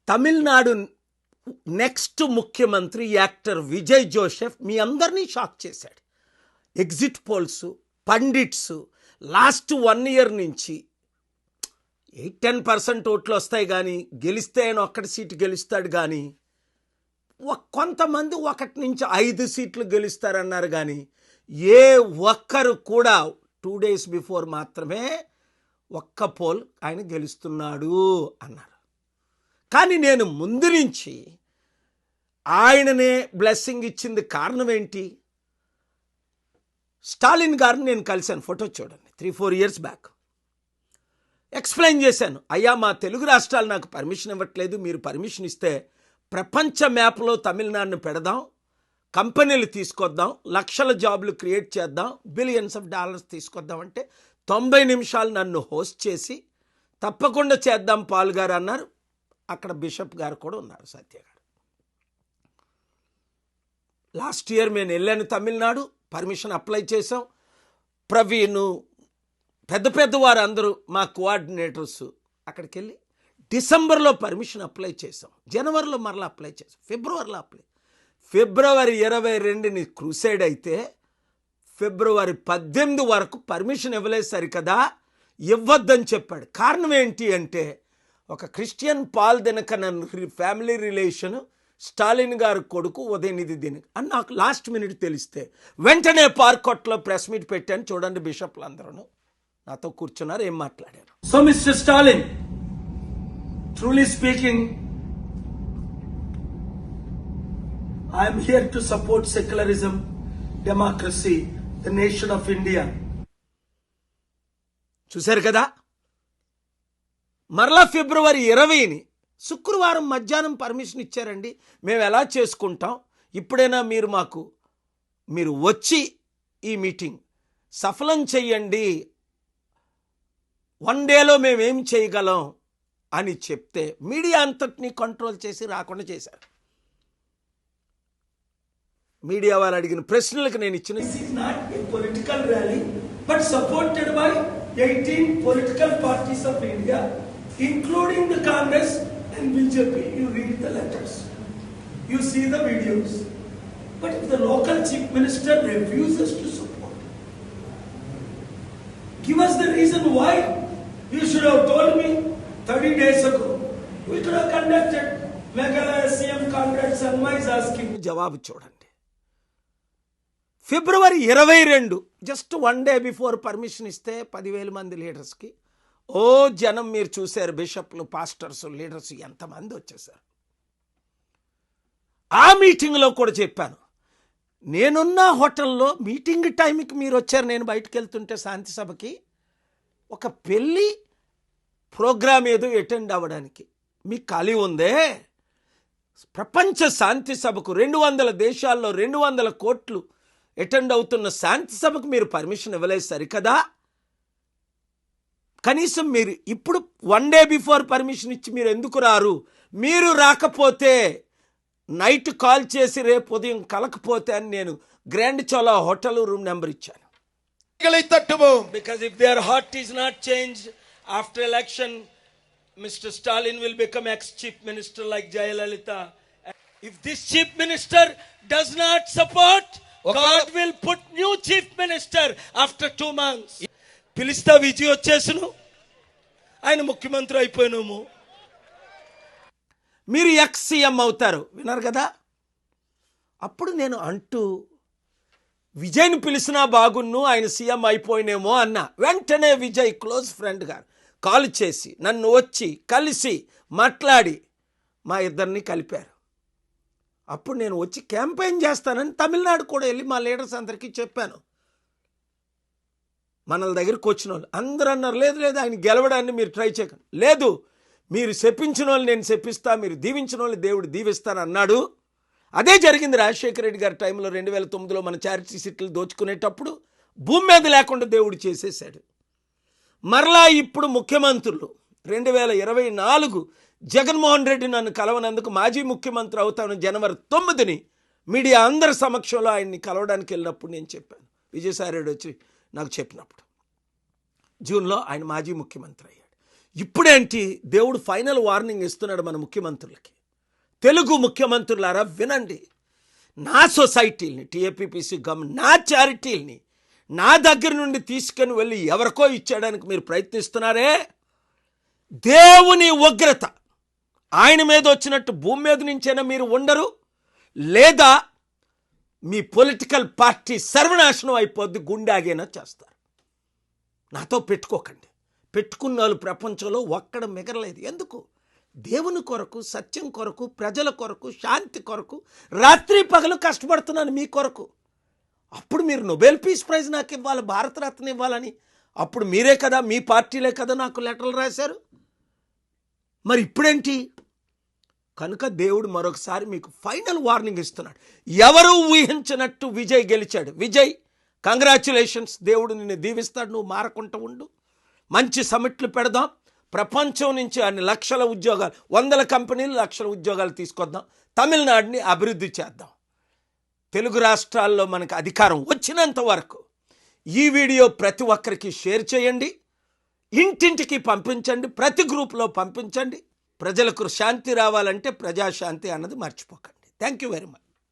Tamil Nadu next ముఖ్యమంత్రి actor Vijay Joseph మీ అందరినీ shock చేశాడు. Exit polls, pundits last 1 year నుంచి 8-10% ఓట్లు వస్తాయి కానీ గెలిస్తే ఆయన ఒక్కటి సీటు గెలుస్తాడు కానీ కొంతమంది 1 నుంచి 5 సీట్లు గెలుస్తారన్నారు కానీ ఏ ఒక్కరు కూడా 2 days బిఫోర్ మాత్రమే ఒక్క పోల్ ఆయన గెలుస్తున్నాడు అన్నారు. కానీ నేను ముందు నుంచి ఆయననే బ్లెస్సింగ్ ఇచ్చింది కారణం ఏంటి? స్టాలిన్ గారిని నేను కలిశాను, ఫోటో చూడండి, 3-4 years బ్యాక్. ఎక్స్ప్లెయిన్ చేశాను, అయ్యా మా తెలుగు రాష్ట్రాలు నాకు పర్మిషన్ ఇవ్వట్లేదు, మీరు పర్మిషన్ ఇస్తే ప్రపంచ మ్యాప్లో తమిళనాడును పెడదాం, కంపెనీలు తీసుకొద్దాం, లక్షల జాబులు క్రియేట్ చేద్దాం, బిలియన్స్ ఆఫ్ డాలర్స్ తీసుకొద్దాం అంటే 90 నిమిషాలు నన్ను హోస్ట్ చేసి తప్పకుండా చేద్దాం పాల్ గారు అన్నారు. అక్కడ బిషప్ గారు కూడా ఉన్నారు, సత్య గారు. లాస్ట్ ఇయర్ నేను వెళ్ళాను తమిళనాడు, పర్మిషన్ అప్లై చేసాం. ప్రవీణ్, పెద్ద వారు అందరూ మా కోఆర్డినేటర్స్ అక్కడికి వెళ్ళి డిసెంబర్లో పర్మిషన్ అప్లై చేసాం, జనవరిలో మరలా అప్లై చేసాం, ఫిబ్రవరిలో ఫిబ్రవరి 22ని క్రూసైడ్ అయితే ఫిబ్రవరి 18 వరకు పర్మిషన్ ఇవ్వలేదు. సరికదా ఇవ్వద్దని చెప్పాడు. కారణం ఏంటి అంటే ఒక Christian Paul Dinakaran family relation, Stalin garu కొడుకు ఉదయనిధి దినకరన్ అని నాకు లాస్ట్ మినిట్ తెలిస్తే వెంటనే పార్కొట్లో ప్రెస్ మీట్ పెట్టాను. చూడండి, బిషప్లు అందరూ నాతో కూర్చున్నారు, ఏం మాట్లాడారు. So mister Stalin, truly speaking, I'm here to support secularism, democracy, the nation of India. చూశారు కదా, మరలా ఫిబ్రవరి 20ని శుక్రవారం మధ్యాహ్నం పర్మిషన్ ఇచ్చారండి. మేము ఎలా చేసుకుంటాం, ఇప్పుడైనా మీరు వచ్చి ఈ మీటింగ్ సఫలం చెయ్యండి, 1 dayలో మేమేం చేయగలం అని చెప్తే మీడియా అంతటినీ కంట్రోల్ చేసి రాకుండా చేశారు. మీడియా వారు అడిగిన ప్రశ్నలకు నేను ఇచ్చిన political rally but supported by 18 political parties of India including the Congress and BJP. You read the letters, you see the videos. But if the local chief minister refuses to support, give us the reason why. You should have told me 30 days ago. We could have conducted Meghalaya CM Congress and my asking. జవాబు చూడండి. ఫిబ్రవరి 22 just 1 day before permission ఇస్తే 10,000 మంది లీడర్స్కి జనం మీరు చూశారు, బిషప్లు, pastors, leaders ఎంతమంది వచ్చేసారు. ఆ మీటింగ్లో కూడా చెప్పాను, నేనున్న హోటల్లో మీటింగ్ టైంకి మీరు వచ్చారు. నేను బయటకు వెళ్తుంటే శాంతి సభకి ఒక పెళ్ళి ప్రోగ్రామ్ ఏదో అటెండ్ అవ్వడానికి మీకు ఖాళీ ఉందే? ప్రపంచ శాంతి సభకు 200 దేశాల్లో 200 కోట్లు అటెండ్ అవుతున్న శాంతి సభకు మీరు పర్మిషన్ ఇవ్వలేదు సరికదా? కనీసం మీరు ఇప్పుడు 1 day బిఫోర్ పర్మిషన్ ఇచ్చి మీరు ఎందుకు రారు? మీరు రాకపోతే నైట్ కాల్ చేసి రేపు ఉదయం కలకపోతే అని నేను grand Chola hotel room number ఇచ్చాను. Because if their heart is not changed after election, Mr. Stalin will become ex-chief minister like Jayalalitha. If this chief minister does not support, God will put new chief minister after 2 months. పిలిస్తా Vijay వచ్చేసును, ఆయన ముఖ్యమంత్రి అయిపోయినాము, మీరు X-CM అవుతారు. విన్నారు కదా? అప్పుడు నేను అంటూ విజయ్ని పిలిచినా బాగున్ను, ఆయన సీఎం అయిపోయినేమో అన్నా. వెంటనే విజయ్ క్లోజ్ ఫ్రెండ్ గారు కాల్ చేసి నన్ను వచ్చి కలిసి మాట్లాడి మా ఇద్దరిని కలిపారు. అప్పుడు నేను వచ్చి క్యాంపెయిన్ చేస్తానని తమిళనాడు కూడా వెళ్ళి మా లీడర్స్ అందరికీ చెప్పాను. మన దగ్గరికి వచ్చిన వాళ్ళు అందరూ అన్నారు, లేదు ఆయన గెలవడాన్ని మీరు ట్రై చేయకండి, లేదు మీరు శపించిన వాళ్ళు నేను శపిస్తా, మీరు దీవించిన వాళ్ళు దేవుడు దీవిస్తాను అన్నాడు. అదే జరిగింది రాజశేఖర రెడ్డి గారి టైంలో 2009లో మన చారిటీ సీట్లు దోచుకునేటప్పుడు భూమి మీద లేకుండా దేవుడు చేసేసాడు. మరలా ఇప్పుడు ముఖ్యమంత్రులు 2024 జగన్మోహన్ రెడ్డి నన్ను కలవనందుకు మాజీ ముఖ్యమంత్రి అవుతాను జనవరి 9ని మీడియా అందరి సమక్షంలో ఆయన్ని కలవడానికి వెళ్ళినప్పుడు నేను చెప్పాను. విజయసాయి రెడ్డి వచ్చి నాకు చెప్పినప్పుడు జూన్లో ఆయన మాజీ ముఖ్యమంత్రి అయ్యాడు. ఇప్పుడేంటి దేవుడు ఫైనల్ వార్నింగ్ ఇస్తున్నాడు మన ముఖ్యమంత్రులకి. తెలుగు ముఖ్యమంత్రులారా వినండి, నా సొసైటీని టీఏపీపీసీ నా చారిటీల్ని నా దగ్గర నుండి తీసుకొని వెళ్ళి ఎవరికో ఇచ్చేయడానికి మీరు ప్రయత్నిస్తున్నారే, దేవుని ఉగ్రత ఆయన మీద వచ్చినట్టు భూమి మీద నుంచైనా మీరు ఉండరు, లేదా మీ పొలిటికల్ పార్టీ సర్వనాశనం అయిపోద్ది, గుండాగైనా చేస్తారు. నాతో పెట్టుకోకండి. పెట్టుకున్న వాళ్ళు ప్రపంచంలో ఒక్కడ మిగలలేదు. ఎందుకు? దేవుని కొరకు, సత్యం కొరకు, ప్రజల కొరకు, శాంతి కొరకు రాత్రి పగలు కష్టపడుతున్నాను మీ కొరకు. అప్పుడు మీరు నోబెల్ పీస్ ప్రైజ్ నాకు ఇవ్వాలి, భారతరత్న ఇవ్వాలని అప్పుడు మీరే కదా, మీ పార్టీలే కదా నాకు లెటర్లు రాశారు. మరి ఇప్పుడేంటి? కనుక దేవుడు మరొకసారి మీకు ఫైనల్ వార్నింగ్ ఇస్తున్నాడు. ఎవరు ఊహించినట్టు విజయ్ గెలిచాడు. విజయ్, కంగ్రాచ్యులేషన్స్, దేవుడు నిన్ను దీవిస్తాడు, నువ్వు మారకుండా ఉండు. మంచి సమిట్లు పెడదాం, ప్రపంచం నుంచి అన్ని లక్షల ఉద్యోగాలు, 100 కంపెనీలు, లక్షల ఉద్యోగాలు తీసుకొద్దాం, తమిళనాడుని అభివృద్ధి చేద్దాం. తెలుగు రాష్ట్రాల్లో మనకు అధికారం వచ్చినంత వరకు ఈ వీడియో ప్రతి ఒక్కరికి షేర్ చేయండి, ఇంటింటికి పంపించండి, ప్రతి గ్రూప్లో పంపించండి. ప్రజలకు శాంతి రావాలంటే ప్రజాశాంతి అన్నది మర్చిపోకండి. Thank you very much.